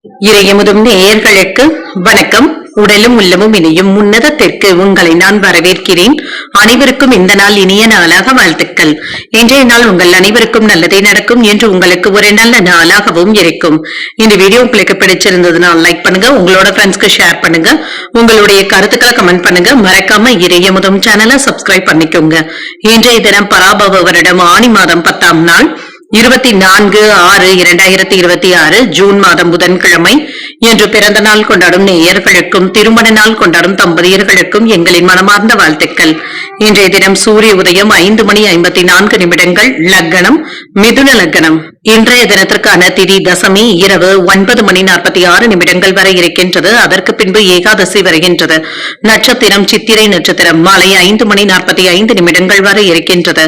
இறையமுதும் நேயர்களுக்கு வணக்கம். உடலும் உள்ளமும் இணையும் உன்னதத்திற்கு உங்களை நான் வரவேற்கிறேன். அனைவருக்கும் இந்த நாள் இனிய நாளாக வாழ்த்துக்கள். இன்றைய நாள் உங்கள் அனைவருக்கும் நல்லதே நடக்கும் என்று உங்களுக்கு ஒரு நல்ல நாளாகவும் இருக்கும். இந்த வீடியோ உங்களுக்கு பிடிச்சிருந்ததுனால் லைக் பண்ணுங்க, உங்களோட ஃப்ரெண்ட்ஸ்க்கு ஷேர் பண்ணுங்க, உங்களுடைய கருத்துக்களை கமெண்ட் பண்ணுங்க. மறக்காம இறையமுதும் சேனலை சப்ஸ்கிரைப் பண்ணிக்கோங்க. இன்றைய தினம் பராபவ வருடம் ஆனி மாதம் 10ஆம் நாள் 24/6/2026 ஜூன் மாதம் புதன்கிழமை. இன்று பிறந்த நாள் கொண்டாடும் நேயர்களுக்கும் திருமண நாள் கொண்டாடும் தம்பதியர்களுக்கும் எங்களின் மனமார்ந்த வாழ்த்துக்கள். இன்றைய தினம் சூரிய உதயம் 5:54 லக்னம் மிதுன லக்னம். இன்றைய தினத்திற்கான திதி தசமி இரவு 9:46 வரை இருக்கின்றது. அதற்கு பின்பு ஏகாதசி வருகின்றது. நட்சத்திரம் சித்திரை நட்சத்திரம் மாலை 5:45 வரை இருக்கின்றது.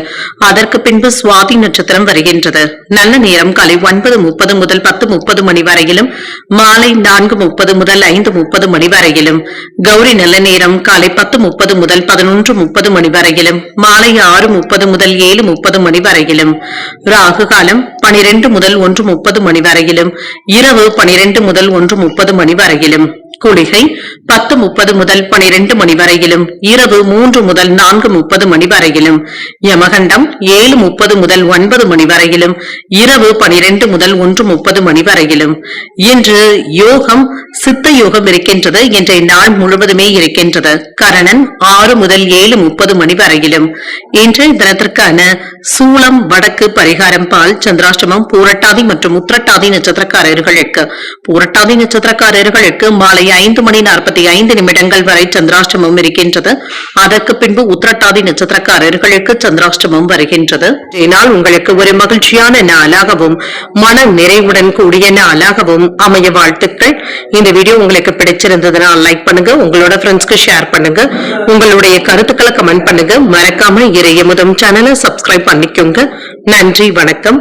அதற்கு பின்பு சுவாதி நட்சத்திரம் வருகின்றது. நல்ல நேரம் காலை 9:30 முதல் 10:30 மணி வரையிலும், மாலை 4:30 முதல் 5:30 மணி வரையிலும். கௌரி நல்ல நேரம் காலை 10:30 முதல் 11:30 மணி வரையிலும், மாலை 6:30 முதல் 7:30 மணி வரையிலும். ராகு காலம் 12 முதல் 1:30 மணி வரையிலும், இரவு 12 முதல் 1:30 மணி வரையிலும். குளிகை 10:30 முதல் 12 மணி வரையிலும், இரவு 3 முதல் 4:30 மணி வரையிலும். யமகண்டம் 7:30 முதல் 9 மணி வரையிலும், இரவு 12 முதல் 1:30 மணி வரையிலும். இன்று யோகம் சித்த யோகம் இருக்கின்றது. இன்றைய நாள் முழுவதுமே இருக்கின்றது. கரணன் 6 முதல் 7:30 மணி வரையிலும். இன்றைய தினத்திற்கான சூளம் வடக்கு பரிகாரம் பால். சந்திராஷ்டமம் பூரட்டாதி மற்றும் உத்திரட்டாதி நட்சத்திரக்காரர்களுக்கு. பூரட்டாதி நட்சத்திரக்காரர்களுக்கு மாலை 5:45 வரை சந்திராஷ்டமம் இருக்கின்றது. அதற்கு பின்பு உத்திரட்டாதி நட்சத்திரக்காரர்களுக்கு சந்திராஷ்டமம் வருகின்றது. இதனால் உங்களுக்கு ஒரு மகிழ்ச்சியான நாளாகவும் மன நிறைவுடன் கூடிய நாளாகவும் அமைய வாழ்த்துக்கள். இந்த வீடியோ உங்களுக்கு பிடிச்சிருந்ததுனால் லைக் பண்ணுங்க, உங்களோட ஃப்ரெண்ட்ஸ்க்கு ஷேர் பண்ணுங்க, உங்களுடைய கருத்துக்களை கமெண்ட் பண்ணுங்க. மறக்காம இறையமுதும் சேனலை சப்ஸ்கிரைப் பண்ணிக்கோங்க. நன்றி, வணக்கம்.